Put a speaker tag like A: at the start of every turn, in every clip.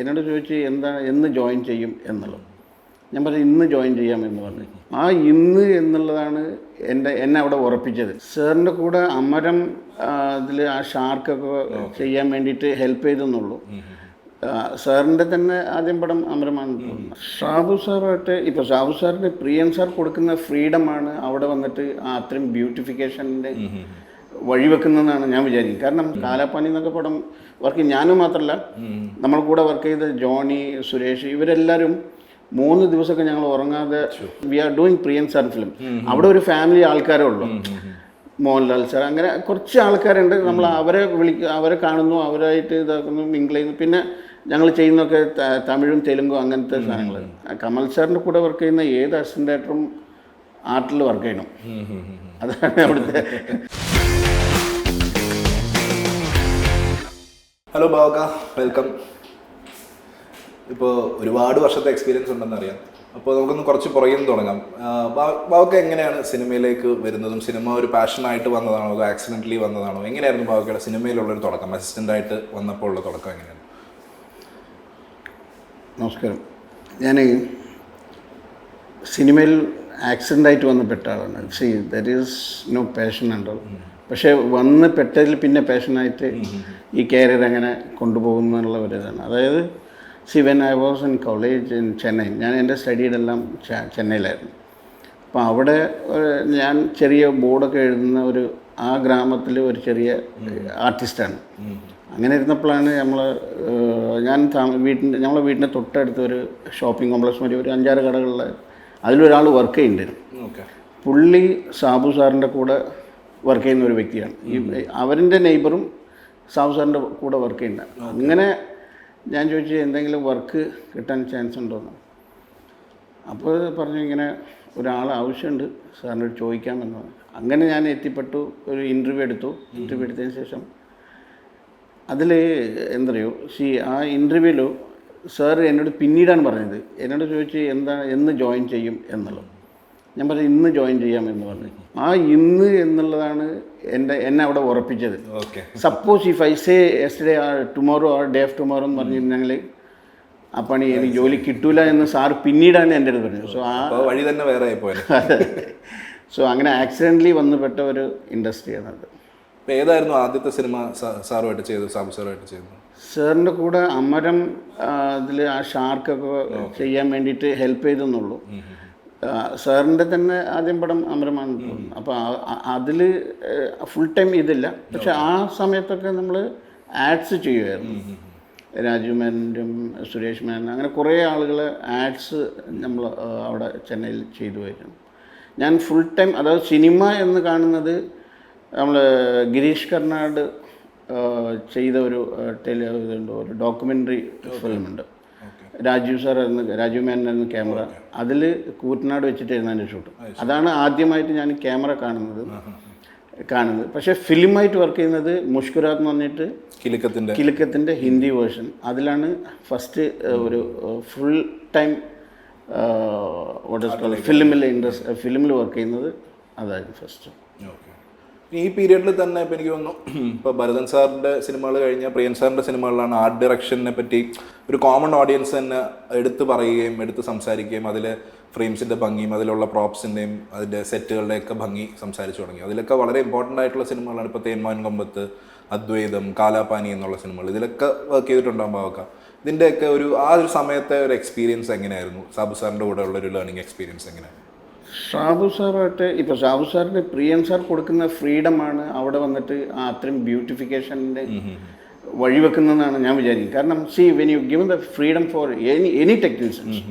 A: എന്നോട് ചോദിച്ച് എന്ന് ജോയിൻ ചെയ്യും എന്നുള്ളത്. ഞാൻ പറഞ്ഞു ഇന്ന് ജോയിൻ ചെയ്യാമെന്ന് പറഞ്ഞു. ആ ഇന്ന് എന്നുള്ളതാണ് എന്നെ അവിടെ ഉറപ്പിച്ചത്. സാറിൻ്റെ കൂടെ അമരം ഇതിൽ ആ ഷാർക്കൊക്കെ ചെയ്യാൻ വേണ്ടിയിട്ട് ഹെൽപ്പ് ചെയ്തെന്നുള്ളൂ. സാറിൻ്റെ തന്നെ ആദ്യം പടം അമരമാണ്. ഷാബു സാറായിട്ട് ഇപ്പോൾ ഷാബു സാറിന് പ്രിയൻ സാർ കൊടുക്കുന്ന ഫ്രീഡമാണ് അവിടെ വന്നിട്ട് ആ അത്രയും ബ്യൂട്ടിഫിക്കേഷൻ്റെ വഴിവെക്കുന്നതെന്നാണ് ഞാൻ വിചാരിക്കുന്നത്. കാരണം കാലാപ്പാനി എന്നൊക്കെ പടം വർക്ക് ഞാനും മാത്രമല്ല, നമ്മൾ കൂടെ വർക്ക് ചെയ്ത ജോണി, സുരേഷ്, ഇവരെല്ലാവരും 3 ദിവസമൊക്കെ ഞങ്ങൾ ഉറങ്ങാതെ we are doing Priyan sir film. അവിടെ ഒരു ഫാമിലി ആൾക്കാരേ ഉള്ളൂ. മോഹൻലാൽ സാർ, അങ്ങനെ കുറച്ച് ആൾക്കാരുണ്ട്. നമ്മൾ അവരെ കാണുന്നു, അവരായിട്ട് ഇതാക്കുന്നു, മിങ്കിൾ ചെയ്യുന്നു. പിന്നെ ഞങ്ങൾ ചെയ്യുന്നതൊക്കെ തമിഴും തെലുങ്കും അങ്ങനത്തെ സാധനങ്ങൾ. കമൽ സാറിൻ്റെ കൂടെ വർക്ക് ചെയ്യുന്ന ഏത് അസിസ്റ്റൻ്റ് ഡയറക്ടറും ആർട്ടിൽ വർക്ക് ചെയ്യണം. അതാണ് അവിടുത്തെ.
B: ഹലോ ബാവക്ക, വെൽക്കം. ഇപ്പോൾ ഒരുപാട് വർഷത്തെ എക്സ്പീരിയൻസ് ഉണ്ടെന്ന് അറിയാം. അപ്പോൾ നമുക്കൊന്ന് കുറച്ച് പുറകിൽ നിന്ന് തുടങ്ങാം. ബാവക്ക എങ്ങനെയാണ് സിനിമയിലേക്ക് വരുന്നതും? സിനിമ ഒരു പാഷനായിട്ട് വന്നതാണോ അതോ ആക്സിഡൻ്റലി വന്നതാണോ? എങ്ങനെയായിരുന്നു ബാവക്കയുടെ സിനിമയിലുള്ളൊരു തുടക്കം? അസിസ്റ്റൻ്റായിട്ട് വന്നപ്പോൾ ഉള്ള തുടക്കം എങ്ങനെയാണ്?
A: നമസ്കാരം. ഞാൻ സിനിമയിൽ ആക്സിഡൻ്റായിട്ട് വന്ന് പെട്ട ആളാണ്. ദറ്റ് ഈസ് നോ പാഷൻ ഉണ്ടോ. പക്ഷേ വന്ന് പെട്ടതിൽ പിന്നെ പാഷനായിട്ട് ഈ കരിയർ അങ്ങനെ കൊണ്ടുപോകുന്നുള്ള ഒരു ഇതാണ്. അതായത് when I was in college in Chennai, ഞാൻ എൻ്റെ സ്റ്റഡിയുടെല്ലാം ചെന്നൈയിലായിരുന്നു. അപ്പോൾ അവിടെ ഞാൻ ചെറിയ ബോർഡൊക്കെ എഴുതുന്ന ആ ഗ്രാമത്തിൽ ഒരു ചെറിയ ആർട്ടിസ്റ്റാണ്. അങ്ങനെ ഇരുന്നപ്പോഴാണ് ഞങ്ങളെ വീടിൻ്റെ തൊട്ടടുത്ത് ഒരു ഷോപ്പിംഗ് കോംപ്ലക്സ് വരെ ഒരു 5-6 കടകളിൽ അതിലൊരാൾ വർക്ക് ചെയ്യുന്നുണ്ടായിരുന്നു. പുള്ളി സാബു സാറിൻ്റെ കൂടെ വർക്ക് ചെയ്യുന്ന ഒരു വ്യക്തിയാണ്. അവരുടെ നെയ്ബറും സാബു സാറിൻ്റെ കൂടെ വർക്ക് ചെയ്യുന്നുണ്ട്. അങ്ങനെ ഞാൻ ചോദിച്ചു എന്തെങ്കിലും വർക്ക് കിട്ടാൻ ചാൻസ് ഉണ്ടോയെന്ന്. അപ്പോൾ പറഞ്ഞു ഇങ്ങനെ ഒരാൾ ആവശ്യമുണ്ട്, സാറിനോട് ചോദിക്കാമെന്ന് പറഞ്ഞു. അങ്ങനെ ഞാൻ എത്തിപ്പെട്ടു. ഒരു ഇൻ്റർവ്യൂ എടുത്തതിന് ശേഷം അതിൽ എന്തറിയോ ആ ഇൻ്റർവ്യൂവിൽ സാർ എന്നോട് പിന്നീടാണ് പറഞ്ഞത്. എന്നോട് ചോദിച്ച് എന്ന് ജോയിൻ ചെയ്യും എന്നുള്ളത്. ഞാൻ പറഞ്ഞു ഇന്ന് ജോയിൻ ചെയ്യാമെന്ന് പറഞ്ഞു. ആ ഇന്ന് എന്നുള്ളതാണ് എന്നെ അവിടെ ഉറപ്പിച്ചത്. Suppose if I say yesterday or tomorrow or day of tomorrow എന്ന് പറഞ്ഞിരുന്നെങ്കിൽ ആ പണി എനിക്ക് ജോലി കിട്ടൂല എന്ന് സാർ പിന്നീടാണ് എൻ്റെ അടുത്ത് പറഞ്ഞത്.
B: വഴി തന്നെ വേറെ
A: അങ്ങനെ ആക്സിഡൻ്റലി വന്നുപെട്ട ഒരു ഇൻഡസ്ട്രിയാണ് അത്.
B: ഏതായിരുന്നു ആദ്യത്തെ സിനിമ സാറുമായിട്ട് ചെയ്തത്, സാബു സാറുമായിട്ട് ചെയ്തത്?
A: സാറിൻ്റെ കൂടെ അമരം ഇതിൽ ആ ഷാർക്കൊക്കെ ചെയ്യാൻ വേണ്ടിയിട്ട് ഹെൽപ്പ് ചെയ്തെന്നുള്ളൂ. സാറിൻ്റെ തന്നെ ആദ്യം പടം അമരമാണ്. അപ്പോൾ അതിൽ ഫുൾ ടൈം ഇതില്ല. പക്ഷെ ആ സമയത്തൊക്കെ നമ്മൾ ആഡ്സ് ചെയ്യുമായിരുന്നു. രാജു മേനനും സുരേഷ് മേനൻ, അങ്ങനെ കുറേ ആളുകൾ ആഡ്സ് നമ്മൾ അവിടെ ചെന്നൈയിൽ ചെയ്തു വരുന്നു. ഞാൻ ഫുൾ ടൈം, അതായത് സിനിമ എന്ന് കാണുന്നത് നമ്മൾ ഗിരീഷ് കർണാട് ചെയ്ത ഒരു ഡോക്യുമെൻ്ററി ഫിലിമുണ്ട്. രാജീവ് മേനൻ എന്ന ക്യാമറ, അതിൽ കൂറ്റനാട് വെച്ചിട്ടായിരുന്നു അതിൻ്റെ ഷൂട്ട്. അതാണ് ആദ്യമായിട്ട് ഞാൻ ക്യാമറ കാണുന്നത്. പക്ഷേ ഫിലിമായിട്ട് വർക്ക് ചെയ്യുന്നത് മുഷ്കുരാത്ത് എന്ന് പറഞ്ഞിട്ട് കിലുക്കത്തിൻ്റെ ഹിന്ദി വേർഷൻ. അതിലാണ് ഫസ്റ്റ് ഒരു ഫുൾ ടൈം ഫിലിമിൽ വർക്ക് ചെയ്യുന്നത്. അതായിരുന്നു ഫസ്റ്റ്.
B: ഈ പീരിയഡിൽ തന്നെ ഇപ്പോൾ എനിക്ക് തോന്നുന്നു ഇപ്പോൾ ഭരതൻ സാറിൻ്റെ സിനിമകൾ കഴിഞ്ഞാൽ പ്രിയൻ സാറിൻ്റെ സിനിമകളിലാണ് ആർട്ട് ഡയറക്ഷനെ പറ്റി ഒരു കോമൺ ഓഡിയൻസ് തന്നെ എടുത്ത് പറയുകയും എടുത്ത് സംസാരിക്കുകയും അതിൽ ഫ്രെയിംസിൻ്റെ ഭംഗിയും അതിലുള്ള പ്രോപ്സിൻ്റെയും അതിൻ്റെ സെറ്റുകളുടെയൊക്കെ ഭംഗി സംസാരിച്ചു തുടങ്ങി. അതിലൊക്കെ വളരെ ഇമ്പോർട്ടൻ്റ് ആയിട്ടുള്ള സിനിമകളാണ് ഇപ്പോൾ തേന്മാൻ കൊമ്പത്ത്, അദ്വൈതം, കാലാപാനി എന്നുള്ള സിനിമകൾ. ഇതിലൊക്കെ വർക്ക് ചെയ്തിട്ടുണ്ടാകും ബാവക്ക. ഇതിൻ്റെയൊക്കെ ആ ഒരു സമയത്തെ ഒരു എക്സ്പീരിയൻസ് എങ്ങനെയായിരുന്നു? സാബു സാറിൻ്റെ കൂടെ ഉള്ളൊരു ലേണിംഗ് എക്സ്പീരിയൻസ് എങ്ങനെയാണ്?
A: ഷാബു സാറായിട്ട് ഇപ്പോൾ ഷാബു സാറിന് പ്രിയൻ സാർ കൊടുക്കുന്ന ഫ്രീഡമാണ് അവിടെ വന്നിട്ട് ആ അത്രയും ബ്യൂട്ടിഫിക്കേഷൻ്റെ വഴിവെക്കുന്നതെന്നാണ് ഞാൻ വിചാരിക്കുന്നത്. കാരണം when you give the freedom for any technicians,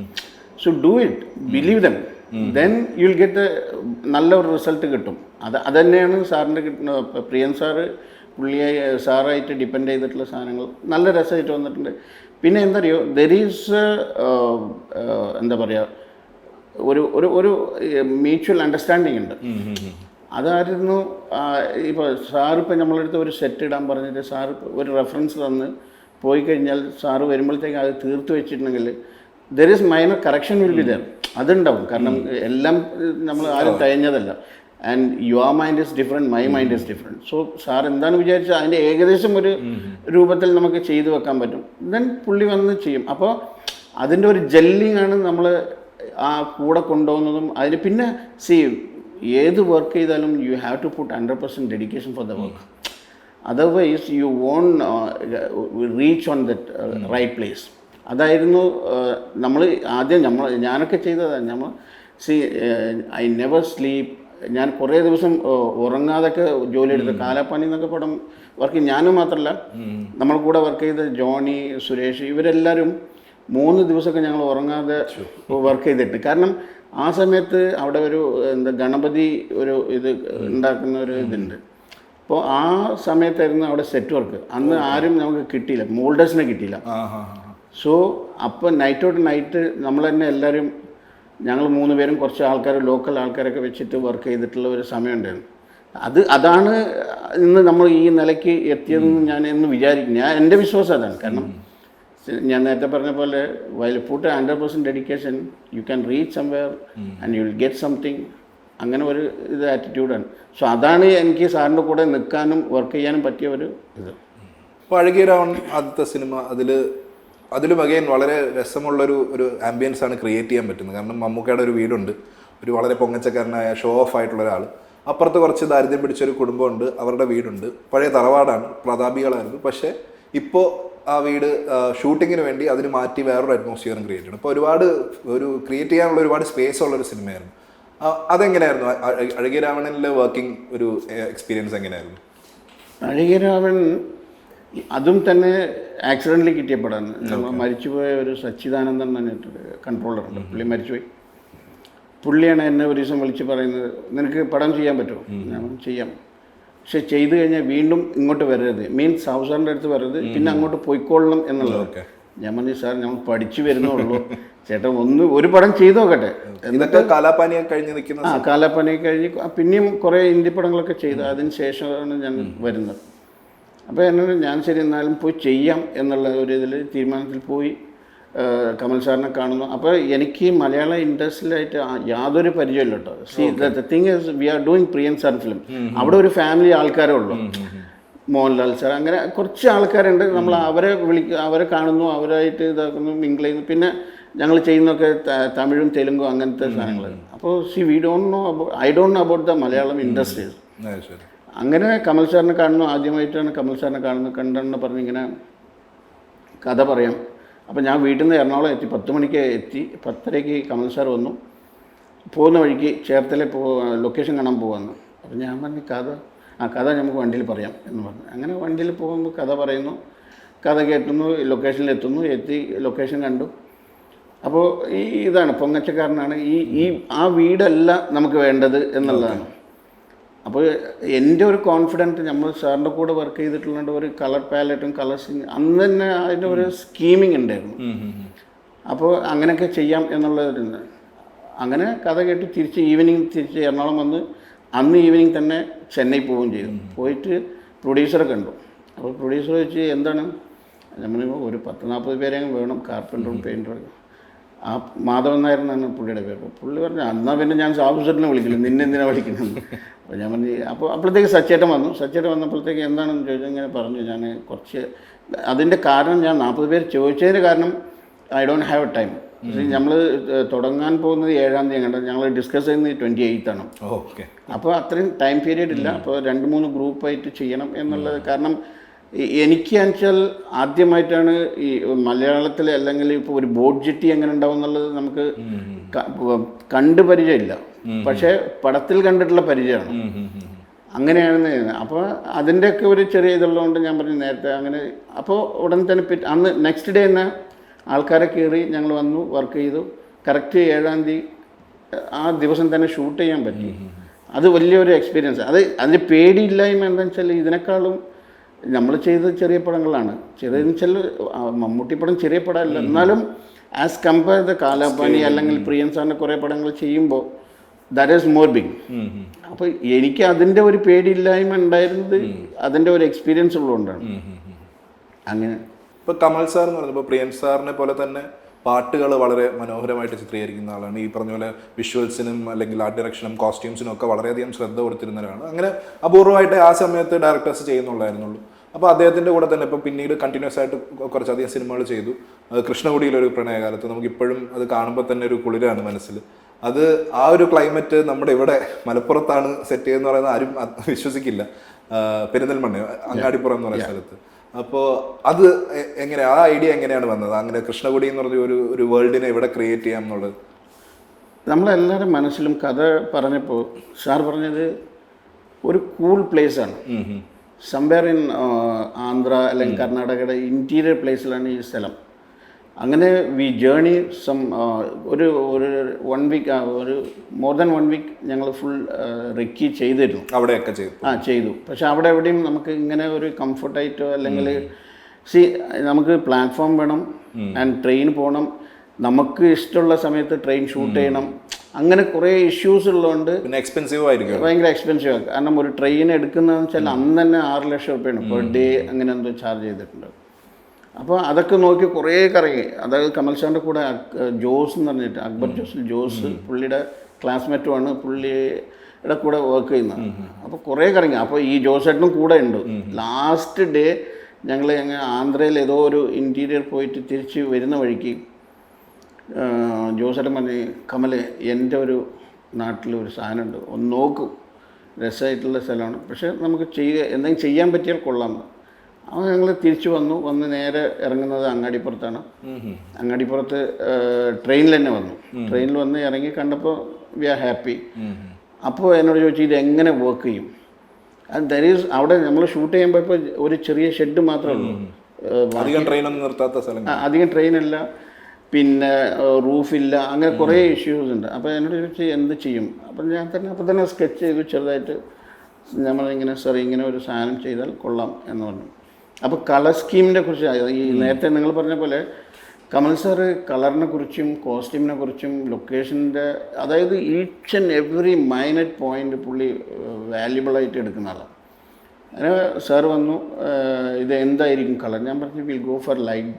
A: so do it, believe dum, then you will get നല്ലൊരു റിസൾട്ട് കിട്ടും. അത് തന്നെയാണ് സാറിൻ്റെ കിട്ടുന്ന. പ്രിയൻ സാറ് സാറായിട്ട് ഡിപ്പെൻഡ് ചെയ്തിട്ടുള്ള സാധനങ്ങൾ നല്ല രസമായിട്ട് വന്നിട്ടുണ്ട്. പിന്നെ എന്താ പറയുക, ദർ ഈസ് എന്താ പറയുക, ഒരു മ്യൂച്വൽ അണ്ടർസ്റ്റാൻഡിങ് ഉണ്ട്. അതായിരുന്നു. ഇപ്പോൾ സാറിപ്പോൾ നമ്മളടുത്ത് ഒരു സെറ്റ് ഇടാൻ പറഞ്ഞിട്ട് സാറ് ഒരു റെഫറൻസ് തന്ന് പോയി കഴിഞ്ഞാൽ സാറ് വരുമ്പോഴത്തേക്ക് അത് തീർത്ത് വെച്ചിട്ടുണ്ടെങ്കിൽ there is minor correction will be there. അതുണ്ടാവും. കാരണം എല്ലാം നമ്മൾ ആരും തഴഞ്ഞതല്ല. And your mind is different, my mind is different. So sir എന്താണ് വിചാരിച്ചത് അതിൻ്റെ ഏകദേശം ഒരു രൂപത്തിൽ നമുക്ക് ചെയ്തു വെക്കാൻ പറ്റും. ദെൻ പുള്ളി വന്ന് ചെയ്യും. അപ്പോൾ അതിൻ്റെ ഒരു ജെല്ലിങ് ആണ് നമ്മൾ ആ കൂടെ കൊണ്ടുപോകുന്നതും. അതിന് പിന്നെ ഏത് വർക്ക് ചെയ്താലും you have to put 100% dedication for the work. Otherwise you won't reach on that right place. അതായിരുന്നു നമ്മൾ ആദ്യം ഞാനൊക്കെ ചെയ്തതാണ്. I never sleep. ഞാൻ കുറേ ദിവസം ഉറങ്ങാതൊക്കെ ജോലി എടുത്ത് കാലാപ്പാനി എന്നൊക്കെ പടം വർക്ക് ചെയ്യും. ഞാനും മാത്രമല്ല, നമ്മൾ കൂടെ വർക്ക് ചെയ്ത ജോണി, സുരേഷ്, ഇവരെല്ലാവരും 3 ദിവസമൊക്കെ ഞങ്ങൾ ഉറങ്ങാതെ വർക്ക് ചെയ്തിട്ട്. കാരണം ആ സമയത്ത് അവിടെ ഒരു ഗണപതി ഇത് ഉണ്ടാക്കുന്ന ഒരു ഇതുണ്ട്. അപ്പോൾ ആ സമയത്തായിരുന്നു അവിടെ സെറ്റ് വർക്ക്. അന്ന് ആരും നമുക്ക് കിട്ടിയില്ല, മോൾഡേഴ്സിനെ കിട്ടിയില്ല. സോ അപ്പോൾ നൈറ്റ് നൈറ്റ് നമ്മൾ തന്നെ എല്ലാവരും, ഞങ്ങൾ 3 പേരും കുറച്ച് ആൾക്കാർ, ലോക്കൽ ആൾക്കാരൊക്കെ വെച്ചിട്ട് വർക്ക് ചെയ്തിട്ടുള്ള ഒരു സമയമുണ്ടായിരുന്നു. അതാണ് ഇന്ന് നമ്മൾ ഈ നിലയ്ക്ക് എത്തിയതെന്ന് ഞാൻ എന്ന് വിചാരിക്കും. എൻ്റെ വിശ്വാസം അതാണ്. കാരണം ഞാൻ നേരത്തെ പറഞ്ഞ പോലെ while put 100% dedication you can reach somewhere and you will get something. അങ്ങനെ ഒരു ആറ്റിറ്റ്യൂഡാണ്. സോ അതാണ് എനിക്ക് സാറിൻ്റെ കൂടെ നിൽക്കാനും വർക്ക് ചെയ്യാനും പറ്റിയ ഒരു ഇത്.
B: അപ്പോൾ അഴകിയ രാവൺ ആദ്യത്തെ സിനിമ, അതിലും അഗൈൻ വളരെ രസമുള്ളൊരു ആംബിയൻസ് ആണ് ക്രിയേറ്റ് ചെയ്യാൻ പറ്റുന്നത്. കാരണം മമ്മൂക്കയുടെ ഒരു വീടുണ്ട്, ഒരു വളരെ പൊങ്ങച്ചക്കാരനായ ഷോ ഓഫ് ആയിട്ടുള്ള ഒരാൾ. അപ്പുറത്ത് കുറച്ച് ദാരിദ്ര്യം പിടിച്ചൊരു കുടുംബമുണ്ട്, അവരുടെ വീടുണ്ട്, പഴയ തറവാടാണ്, പ്രതാപികളായിരുന്നു. പക്ഷേ ഇപ്പോൾ ആ വീട് ഷൂട്ടിങ്ങിന് വേണ്ടി അതിന് മാറ്റി വേറൊരു അറ്റ്മോസ്ഫിയറും ക്രിയേറ്റ് ചെയ്യണം. അപ്പോൾ ഒരു ക്രിയേറ്റ് ചെയ്യാനുള്ള ഒരുപാട് സ്പേസ് ഉള്ളൊരു സിനിമയായിരുന്നു. അതെങ്ങനെയായിരുന്നു അഴകിയ രാവണനിലെ വർക്കിംഗ് ഒരു എക്സ്പീരിയൻസ് എങ്ങനെയായിരുന്നു?
A: അഴകിയ രാവൺ അതും തന്നെ ആക്സിഡൻ്റലി കിട്ടിയ പടമാണ്. നമ്മൾ മരിച്ചുപോയ ഒരു സച്ചിദാനന്ദൻ പറഞ്ഞിട്ടൊരു കൺട്രോളറുണ്ട്, പുള്ളി മരിച്ചുപോയി. പുള്ളിയാണ് എന്നെ ഒരു ദിവസം വിളിച്ച് പറയുന്നത്, നിനക്ക് പടം ചെയ്യാൻ പറ്റുമോ? ഞാൻ ചെയ്യാം, പക്ഷെ ചെയ്തു കഴിഞ്ഞാൽ വീണ്ടും ഇങ്ങോട്ട് വരരുത്, മീൻസ് ഹൗസറിൻ്റെ അടുത്ത് വരരുത്, പിന്നെ അങ്ങോട്ട് പോയിക്കൊള്ളണം എന്നുള്ളത്. ഞാൻ പറഞ്ഞു, സാർ നമ്മൾ പഠിച്ചു വരുന്നുള്ളൂ, ചേട്ടൻ ഒരു പടം ചെയ്തു നോക്കട്ടെ.
B: എന്നിട്ട് കാലാപ്പാനിയൊക്കെ കഴിഞ്ഞ് നിൽക്കുന്ന
A: കാലാപ്പാനിയൊക്കെ കഴിഞ്ഞ് പിന്നെയും കുറേ ഹിന്ദി പടങ്ങളൊക്കെ ചെയ്തു. അതിന് ശേഷമാണ് ഞാൻ വരുന്നത്. അപ്പോൾ എന്നോട് ഞാൻ ശരി എന്നാലും പോയി ചെയ്യാം എന്നുള്ള ഒരു ഇതിൽ തീരുമാനത്തിൽ പോയി കമൽ സാറിനെ കാണുന്നു. അപ്പോൾ എനിക്ക് മലയാള ഇൻഡസ്ട്രിയിലായിട്ട് യാതൊരു പരിചയമില്ല കേട്ടോ. The thing is we are doing Priyan sir film. അവിടെ ഒരു ഫാമിലി ആൾക്കാരേ ഉള്ളൂ, മോഹൻലാൽ സാർ, അങ്ങനെ കുറച്ച് ആൾക്കാരുണ്ട്. നമ്മൾ അവരെ കാണുന്നു, അവരായിട്ട് ഇതാക്കുന്നു, മിങ്കിൾ ചെയ്യുന്നു. പിന്നെ ഞങ്ങൾ ചെയ്യുന്നതൊക്കെ തമിഴും തെലുങ്കും അങ്ങനത്തെ സാധനങ്ങൾ. അപ്പോൾ we don't know I don't know about the Malayalam industries. അങ്ങനെ കമൽ സാറിനെ കാണുന്നു, ആദ്യമായിട്ടാണ് കമൽ സാറിനെ കാണുന്നത്. കണ്ടെന്ന് പറഞ്ഞ് ഇങ്ങനെ കഥ പറയാം. അപ്പോൾ ഞാൻ വീട്ടിൽ നിന്ന് എറണാകുളം എത്തി, 10 മണിക്ക് എത്തി. 10:30 കമൽ സാർ വന്നു. പോകുന്ന വഴിക്ക് ചേർത്തല ലൊക്കേഷൻ കാണാൻ പോകാമെന്ന്. അപ്പോൾ ഞാൻ പറഞ്ഞു കഥ നമുക്ക് വണ്ടിയിൽ പറയാം എന്ന് പറഞ്ഞു. അങ്ങനെ വണ്ടിയിൽ പോകുമ്പോൾ കഥ പറയുന്നു, കഥ കേട്ടുന്നു, ലൊക്കേഷനിലെത്തുന്നു, എത്തി ലൊക്കേഷൻ കണ്ടു. അപ്പോൾ ഇതാണ് പൊങ്ങച്ചക്കാരനാണ്, ആ വീടല്ല നമുക്ക് വേണ്ടത് എന്നുള്ളതാണ്. അപ്പോൾ എൻ്റെ ഒരു കോൺഫിഡൻറ്റ്, നമ്മൾ സാറിൻ്റെ കൂടെ വർക്ക് ചെയ്തിട്ടുള്ള ഒരു കളർ പാലറ്റും കളേഴ്സിങ് അന്ന് തന്നെ അതിൻ്റെ ഒരു സ്കീമിങ് ഉണ്ടായിരുന്നു. അപ്പോൾ അങ്ങനെയൊക്കെ ചെയ്യാം എന്നുള്ളൊരു അങ്ങനെ കഥ കേട്ട് തിരിച്ച് എറണാകുളം വന്ന് അന്ന് ഈവനിങ് തന്നെ ചെന്നൈ പോവുകയും ചെയ്തു. പോയിട്ട് പ്രൊഡ്യൂസറെ കണ്ടു. അപ്പോൾ പ്രൊഡ്യൂസർ വെച്ച് എന്താണ്, നമ്മൾ ഒരു 10-40 പേരെ വേണം, കാർപ്പൻറ്ററും പെയിൻറ്ററും. ആ മാധവൻ നായർ എന്നാണ് പുള്ളിയുടെ പേര്. പുള്ളി പറഞ്ഞു, എന്നാൽ പിന്നെ ഞാൻ സാബുസേട്ടനെ വിളിക്കില്ല, നിന്നെ എന്തിനാണ് വിളിക്കുന്നത്? അപ്പോൾ ഞാൻ പറഞ്ഞു, അപ്പോഴത്തേക്ക് സച്ചേട്ടൻ വന്നപ്പോഴത്തേക്ക് എന്താണെന്ന് ചോദിച്ചാൽ ഇങ്ങനെ പറഞ്ഞു. ഞാൻ കുറച്ച് അതിൻ്റെ കാരണം, ഞാൻ 40 പേര് ചോദിച്ചതിൻ്റെ കാരണം I don't have A time. നമ്മൾ തുടങ്ങാൻ പോകുന്നത് 7-ാം തീയതി കണ്ടത്, ഞങ്ങൾ ഡിസ്കസ് ചെയ്യുന്നത് 28th.
B: ഓക്കെ.
A: അപ്പോൾ അത്രയും ടൈം പീരീഡ് ഇല്ല. അപ്പോൾ 2-3 ഗ്രൂപ്പായിട്ട് ചെയ്യണം എന്നുള്ളത്. കാരണം എനിക്ക് വെച്ചാൽ ആദ്യമായിട്ടാണ് ഈ മലയാളത്തിൽ, അല്ലെങ്കിൽ ഇപ്പോൾ ഒരു ബോട്ട് ജെട്ടി എങ്ങനെ ഉണ്ടാവും എന്നുള്ളത് നമുക്ക് കണ്ടു പരിചയമില്ല, പക്ഷേ പടത്തിൽ കണ്ടിട്ടുള്ള പരിചയമാണ്. അങ്ങനെയാണ്. അപ്പോൾ അതിൻ്റെയൊക്കെ ഒരു ചെറിയ ഇതുള്ളതുകൊണ്ട് ഞാൻ പറഞ്ഞു നേരത്തെ അങ്ങനെ. അപ്പോൾ ഉടൻ തന്നെ അന്ന് നെക്സ്റ്റ് ഡേ തന്നെ ആൾക്കാരെ കയറി ഞങ്ങൾ വന്നു, വർക്ക് ചെയ്തു. കറക്റ്റ് 7-ാം തീയതി ആ ദിവസം തന്നെ ഷൂട്ട് ചെയ്യാൻ പറ്റി. അത് വലിയൊരു എക്സ്പീരിയൻസ്. അതിൻ്റെ പേടിയില്ലായ്മ എന്താണെന്ന് വെച്ചാൽ, ഇതിനേക്കാളും നമ്മൾ ചെയ്ത ചെറിയ പടങ്ങളാണ്. ചെറിയെന്ന് വെച്ചാൽ മമ്മൂട്ടി പടം ചെറിയ പടമല്ല, എന്നാലും ആസ് കമ്പയർ ദ കാലാപാനി അല്ലെങ്കിൽ പ്രിയൻ സാറിൻ്റെ കുറേ പടങ്ങൾ ചെയ്യുമ്പോൾ ദാറ്റ് ഈസ് മോർ ബിഗ്. അപ്പോൾ എനിക്ക് അതിൻ്റെ ഒരു പേടിയില്ലായ്മ ഉണ്ടായിരുന്നത് അതിൻ്റെ ഒരു എക്സ്പീരിയൻസ് ഉള്ളതുകൊണ്ടാണ്. അങ്ങനെ
B: ഇപ്പോൾ കമൽ സാർ എന്ന് പറഞ്ഞപ്പോൾ പ്രിയൻ സാറിനെ പോലെ തന്നെ പാട്ടുകൾ വളരെ മനോഹരമായിട്ട് ചിത്രീകരിക്കുന്ന ആളാണ്. ഈ പറഞ്ഞ പോലെ വിഷ്വൽസിനും അല്ലെങ്കിൽ ആർട്ട് ഡയറക്ഷനും കോസ്റ്റ്യൂംസിനും ഒക്കെ വളരെയധികം ശ്രദ്ധ കൊടുത്തിരുന്ന ഒരാളാണ്. അങ്ങനെ അപൂർവമായിട്ട് ആ സമയത്ത് ഡയറക്ടേഴ്സ് ചെയ്യുന്നുള്ളായിരുന്നുള്ളൂ. അപ്പോൾ അദ്ദേഹത്തിൻ്റെ കൂടെ തന്നെ ഇപ്പോൾ പിന്നീട് കണ്ടിന്യൂസ് ആയിട്ട് കുറച്ചധികം സിനിമകൾ ചെയ്തു. കൃഷ്ണകുടിയിലൊരു പ്രണയകാലത്ത് നമുക്കിപ്പോഴും അത് കാണുമ്പോൾ തന്നെ ഒരു കുളിരാണ് മനസ്സിൽ. അത് ആ ഒരു ക്ലൈമറ്റ് നമ്മുടെ ഇവിടെ മലപ്പുറത്താണ് സെറ്റ് ചെയ്തെന്ന് പറയുന്നത് ആരും വിശ്വസിക്കില്ല. പെരിന്തൽമണ്ണ അങ്ങാടിപ്പുറം എന്ന് പറയുന്ന സ്ഥലത്ത്. അപ്പോൾ അത് എങ്ങനെ, ആ ഐഡിയ എങ്ങനെയാണ് വന്നത്? അങ്ങനെ കൃഷ്ണകുടി എന്ന് പറഞ്ഞ ഒരു വേൾഡിനെ ഇവിടെ ക്രിയേറ്റ് ചെയ്യാം എന്നുള്ളത്
A: നമ്മളെല്ലാവരും മനസ്സിലും കഥ പറഞ്ഞപ്പോൾ സാർ പറഞ്ഞത് ഒരു കൂൾ പ്ലേസാണ്. സംവേർ ഇൻ ആന്ധ്ര അല്ലെങ്കിൽ കർണാടകയുടെ ഇൻറ്റീരിയർ പ്ലേസിലാണ് ഈ സ്ഥലം. അങ്ങനെ വി ജേണി ഒരു 1 വീക്ക്, ഒരു മോർ ദാൻ 1 വീക്ക് ഞങ്ങൾ ഫുൾ റെക്കി ചെയ്തിരുന്നു.
B: അവിടെയൊക്കെ
A: ചെയ്തു. പക്ഷെ അവിടെ എവിടെയും നമുക്ക് ഇങ്ങനെ ഒരു കംഫർട്ടായിട്ടോ അല്ലെങ്കിൽ നമുക്ക് പ്ലാറ്റ്ഫോം വേണം ആൻഡ് ട്രെയിൻ പോകണം, നമുക്ക് ഇഷ്ടമുള്ള സമയത്ത് ട്രെയിൻ ഷൂട്ട് ചെയ്യണം, അങ്ങനെ കുറേ ഇഷ്യൂസ് ഉള്ളതുകൊണ്ട്
B: എക്സ്പെൻസീവ് ആയിരിക്കും,
A: ഭയങ്കര എക്സ്പെൻസീവ് ആക്കും. കാരണം ഒരു ട്രെയിൻ എടുക്കുന്നതെന്ന് വെച്ചാൽ അന്ന് തന്നെ 6 ലക്ഷം രൂപയാണ് പെർ ഡേ അങ്ങനെ എന്തോ ചാർജ് ചെയ്തിട്ടുണ്ട്. അപ്പോൾ അതൊക്കെ നോക്കി കുറേ കറങ്ങി. അതായത് കമൽ സാറിൻ്റെ കൂടെ ജോസ് എന്ന് പറഞ്ഞിട്ട് അക്ബർ ജോസ് പുള്ളിയുടെ ക്ലാസ്മേറ്റുമാണ്, പുള്ളിയുടെ കൂടെ വർക്ക് ചെയ്യുന്നത്. അപ്പോൾ കുറേ കറങ്ങി. അപ്പോൾ ഈ ജോസേട്ടനും കൂടെ ഉണ്ട്. ലാസ്റ്റ് ഡേ ഞങ്ങൾ ആന്ധ്രയിൽ ഏതോ ഒരു ഇൻറ്റീരിയർ പോയിട്ട് തിരിച്ച് വരുന്ന വഴിക്ക് ജോസേട്ടൻ പറഞ്ഞ്, കമൽ എൻ്റെ ഒരു നാട്ടിലൊരു സാധനമുണ്ട്, ഒന്ന് നോക്കും, രസമായിട്ടുള്ള സ്ഥലമാണ്, പക്ഷേ നമുക്ക് എന്തെങ്കിലും ചെയ്യാൻ പറ്റിയാൽ കൊള്ളാം. അപ്പോൾ ഞങ്ങൾ തിരിച്ചു വന്ന് നേരെ ഇറങ്ങുന്നത് അങ്ങാടിപ്പുറത്താണ്. അങ്ങാടിപ്പുറത്ത് ട്രെയിനിൽ തന്നെ വന്നു. ട്രെയിനിൽ വന്ന് ഇറങ്ങി കണ്ടപ്പോൾ വി ആർ ഹാപ്പി. അപ്പോൾ എന്നോട് ചോദിച്ചു ഇത് എങ്ങനെ വർക്ക് ചെയ്യും. ദാറ്റ് ഈസ് അവിടെ നമ്മൾ ഷൂട്ട് ചെയ്യുമ്പോൾ ഇപ്പോൾ ഒരു ചെറിയ ഷെഡ് മാത്രമേ ഉള്ളൂ,
B: അധികം ട്രെയിനൊന്നും നിർത്താത്ത സ്ഥലം,
A: അധികം ട്രെയിനല്ല, പിന്നെ റൂഫില്ല, അങ്ങനെ കുറേ ഇഷ്യൂസ് ഉണ്ട്. അപ്പോൾ എന്നോട് ചോദിച്ചു എന്ത് ചെയ്യും. അപ്പം ഞാൻ തന്നെ സ്കെച്ച് ചെയ്തു ചെറുതായിട്ട്. നമ്മളിങ്ങനെ സാർ ഇങ്ങനെ ഒരു സാധനം ചെയ്താൽ കൊള്ളാം എന്ന് പറഞ്ഞു. അപ്പോൾ കളർ സ്കീമിനെ കുറിച്ച് ഈ നേരത്തെ നിങ്ങൾ പറഞ്ഞ പോലെ കമൽ സാറ് കളറിനെ കുറിച്ചും കോസ്റ്റ്യൂമിനെ കുറിച്ചും ലൊക്കേഷൻ്റെ, അതായത് ഈച്ച് ആൻഡ് എവറി മൈനറ്റ് പോയിൻ്റ് പുള്ളി വാല്യുബിളായിട്ട് എടുക്കുന്ന ആളാണ്. അങ്ങനെ സാർ വന്നു, ഇത് എന്തായിരിക്കും കളർ. ഞാൻ പറഞ്ഞു വിൽ ഗോ ഫോർ ലൈറ്റ്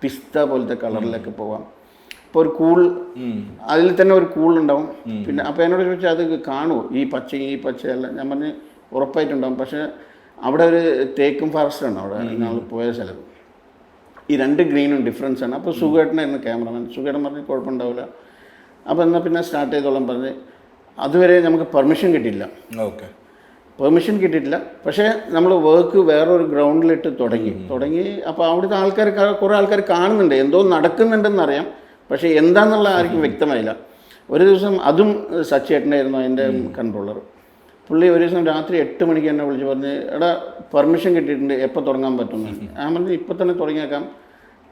A: പിസ്ത പോലത്തെ കളറിലൊക്കെ പോവാം. ഇപ്പോൾ ഒരു കൂൾ, അതിൽ തന്നെ ഒരു കൂൾ ഉണ്ടാവും. പിന്നെ അപ്പോൾ എന്നോട് ചോദിച്ചാൽ അത് കാണുമോ ഈ പച്ചയല്ല. ഞാൻ പറഞ്ഞ് ഉറപ്പായിട്ടുണ്ടാവും, പക്ഷേ അവിടെ ഒരു തേക്കും ഫോറസ്റ്റാണ് അവിടെ ഞങ്ങൾ പോയ സ്ഥലത്ത്. ഈ 2 ഗ്രീനും ഡിഫറൻസ് ആണ്. അപ്പോൾ സുഖേട്ടനായിരുന്നു ക്യാമറമാൻ. സുഖേട്ടൻ പറഞ്ഞ് കുഴപ്പമുണ്ടാവില്ല, അപ്പോൾ എന്നാൽ പിന്നെ സ്റ്റാർട്ട് ചെയ്തോളം പറഞ്ഞ്. അതുവരെ നമുക്ക് പെർമിഷൻ കിട്ടിയില്ല. പെർമിഷൻ കിട്ടിയിട്ടില്ല. പക്ഷേ നമ്മൾ വർക്ക് വേറൊരു ഗ്രൗണ്ടിലിട്ട് തുടങ്ങി. അപ്പോൾ അവിടുത്തെ ആൾക്കാർ, കുറേ ആൾക്കാർ കാണുന്നുണ്ട്, എന്തോ നടക്കുന്നുണ്ടെന്നറിയാം, പക്ഷേ എന്താണെന്നുള്ള ആർക്കും വ്യക്തമായില്ല. ഒരു ദിവസം അതും സച്ചേട്ടനായിരുന്നു അതിൻ്റെ കൺട്രോളർ. പുള്ളി ഒരു ദിവസം രാത്രി 8 മണിക്ക് എന്നെ വിളിച്ച് പറഞ്ഞ്, എടാ പെർമിഷൻ കിട്ടിയിട്ടുണ്ട്, എപ്പോൾ തുടങ്ങാൻ പറ്റുമെന്ന്. ഞാൻ പറഞ്ഞു ഇപ്പോൾ തന്നെ തുടങ്ങിയേക്കാം.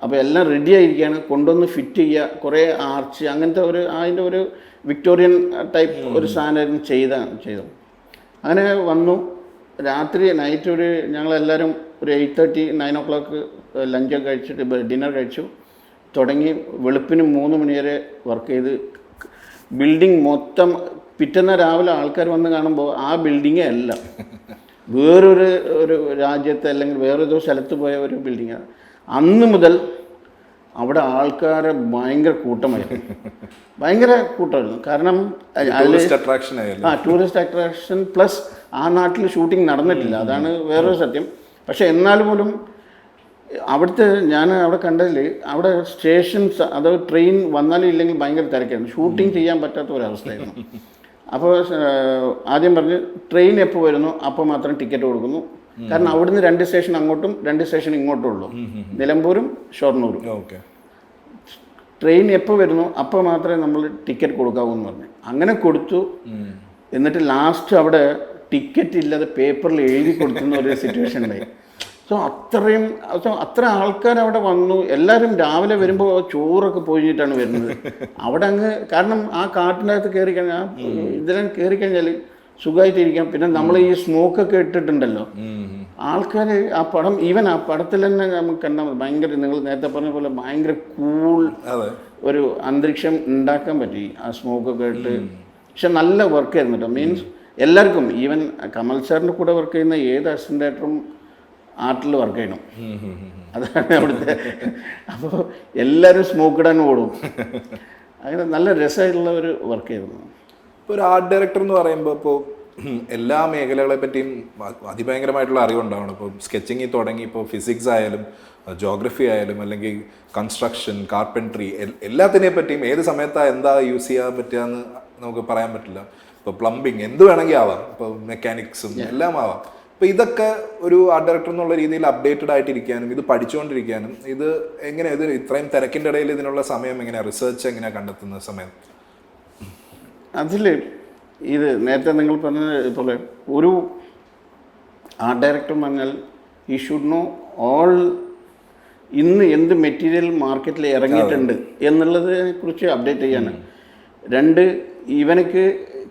A: അപ്പോൾ എല്ലാം റെഡി ആയിരിക്കുകയാണ്, കൊണ്ടുവന്ന് ഫിറ്റ് ചെയ്യുക, കുറേ ആർച്ച് അങ്ങനത്തെ അതിൻ്റെ ഒരു വിക്ടോറിയൻ ടൈപ്പ് ഒരു സാധനം ചെയ്തു. അങ്ങനെ വന്നു. രാത്രി നൈറ്റ് ഞങ്ങളെല്ലാവരും ഒരു 8:30 9 o'clock ലഞ്ചൊക്കെ കഴിച്ചിട്ട് ഡിന്നർ കഴിച്ചു. തുടങ്ങി വെളുപ്പിന് 3 മണി വരെ വർക്ക് ചെയ്ത്. ബിൽഡിംഗ് മൊത്തം പിറ്റേന്ന് രാവിലെ ആൾക്കാർ വന്ന് കാണുമ്പോൾ ആ ബിൽഡിങ്ങേ അല്ല, വേറൊരു രാജ്യത്ത് അല്ലെങ്കിൽ വേറൊരു സ്ഥലത്ത് പോയ ഒരു ബിൽഡിങ്ങാണ്. അന്ന് മുതൽ അവിടെ ആൾക്കാരെ ഭയങ്കര കൂട്ടമായിരുന്നു. കാരണം ടൂറിസ്റ്റ് അട്രാക്ഷൻ പ്ലസ് ആ നാട്ടിൽ ഷൂട്ടിംഗ് നടന്നിട്ടില്ല, അതാണ് വേറൊരു സത്യം. പക്ഷേ എന്നാൽ പോലും അവിടുത്തെ ഞാൻ അവിടെ കണ്ടതിൽ അവിടെ സ്റ്റേഷൻസ്, അതായത് ട്രെയിൻ വന്നാലും ഇല്ലെങ്കിൽ ഭയങ്കര തിരക്കായിരുന്നു, ഷൂട്ടിംഗ് ചെയ്യാൻ പറ്റാത്ത ഒരവസ്ഥയായിരുന്നു. അപ്പോൾ ആദ്യം പറഞ്ഞ് ട്രെയിൻ എപ്പോൾ വരുന്നു അപ്പോൾ മാത്രം ടിക്കറ്റ് കൊടുക്കുന്നു. കാരണം അവിടുന്ന് 2 സ്റ്റേഷൻ അങ്ങോട്ടും 2 സ്റ്റേഷൻ ഇങ്ങോട്ടും ഉള്ളൂ, നിലമ്പൂരും ഷൊർണൂരും. ട്രെയിൻ എപ്പോൾ വരുന്നു അപ്പോൾ മാത്രമേ നമ്മൾ ടിക്കറ്റ് കൊടുക്കാവൂ എന്ന് പറഞ്ഞു. അങ്ങനെ കൊടുത്തു. എന്നിട്ട് ലാസ്റ്റ് അവിടെ ടിക്കറ്റ് ഇല്ലാതെ പേപ്പറിൽ എഴുതി കൊടുക്കുന്ന ഒരു സിറ്റുവേഷൻ ഉണ്ടായി. അത്ര ആൾക്കാർ അവിടെ വന്നു. എല്ലാവരും രാവിലെ വരുമ്പോൾ ചോറൊക്കെ പോയിട്ടാണ് വരുന്നത് അവിടെ അങ്ങ്. കാരണം ആ കാട്ടിനകത്ത് കയറി കഴിഞ്ഞാൽ, ഇതിലും കയറി കഴിഞ്ഞാൽ സുഖമായിട്ടിരിക്കാം. പിന്നെ നമ്മൾ ഈ സ്മോക്കൊക്കെ ഇട്ടിട്ടുണ്ടല്ലോ, ആൾക്കാർ ആ പടം, ഈവൻ ആ പടത്തിൽ തന്നെ നമുക്ക് കണ്ടാൽ ഭയങ്കര, നിങ്ങൾ നേരത്തെ പറഞ്ഞ പോലെ ഭയങ്കര കൂൾ ഒരു അന്തരീക്ഷം ഉണ്ടാക്കാൻ പറ്റി ആ സ്മോക്കൊക്കെ ഇട്ട്. പക്ഷെ നല്ല വർക്ക് ആയിരുന്നു കേട്ടോ. മീൻസ് എല്ലാവർക്കും, ഈവൻ കമൽ സാറിൻ്റെ കൂടെ വർക്ക് ചെയ്യുന്ന ഏത് അസിസ്റ്റൻ്റ് ഡയറക്ടറും ആർട്ടിൽ വർക്ക് ചെയ്യണം. അതാണ് അവിടുത്തെ. അപ്പോൾ എല്ലാവരും സ്മോക്ക് ഇടാൻ ഓടും. അങ്ങനെ നല്ല രസമായിട്ടുള്ള ഒരു വർക്ക് ചെയ്തിരുന്നു.
B: ഇപ്പോൾ ഒരു ആർട്ട് ഡയറക്ടർ എന്ന് പറയുമ്പോൾ ഇപ്പോൾ എല്ലാ മേഖലകളെ പറ്റിയും അതിഭയങ്കരമായിട്ടുള്ള അറിവുണ്ടാവണം. ഇപ്പോൾ സ്കെച്ചിങ്ങിൽ തുടങ്ങി ഇപ്പോൾ ഫിസിക്സ് ആയാലും ജോഗ്രഫി ആയാലും അല്ലെങ്കിൽ കൺസ്ട്രക്ഷൻ, കാർപ്പൻട്രി, എല്ലാത്തിനെ പറ്റിയും ഏത് സമയത്താണ് എന്താ യൂസ് ചെയ്യാൻ പറ്റുകയെന്ന് നമുക്ക് പറയാൻ പറ്റില്ല. ഇപ്പോൾ പ്ലംബിങ് എന്ത് വേണമെങ്കിൽ ആവാം, ഇപ്പോൾ മെക്കാനിക്സും എല്ലാം ആവാം. അപ്പോൾ ഇതൊക്കെ ഒരു ആർട്ട് ഡയറക്ടർ എന്നുള്ള രീതിയിൽ അപ്ഡേറ്റഡ് ആയിട്ടിരിക്കാനും ഇത് പഠിച്ചുകൊണ്ടിരിക്കാനും ഇത് എങ്ങനെ ഇത് ഇത്രയും തിരക്കിൻ്റെ ഇടയിൽ ഇതിനുള്ള സമയം എങ്ങനെയാണ്, റിസർച്ച് എങ്ങനെയാണ് കണ്ടെത്തുന്ന സമയം?
A: അതിൽ ഇത് നേരത്തെ നിങ്ങൾ പറഞ്ഞ പോലെ ഒരു ആർട്ട് ഡയറക്ടർ പറഞ്ഞാൽ ഈ ഷുഡ് നോ ഓൾ ഇന്ന് എന്ത് മെറ്റീരിയൽ മാർക്കറ്റിൽ ഇറങ്ങിയിട്ടുണ്ട് എന്നുള്ളതിനെ കുറിച്ച് അപ്ഡേറ്റ് ചെയ്യാനാണ്. രണ്ട്, ഇവനക്ക്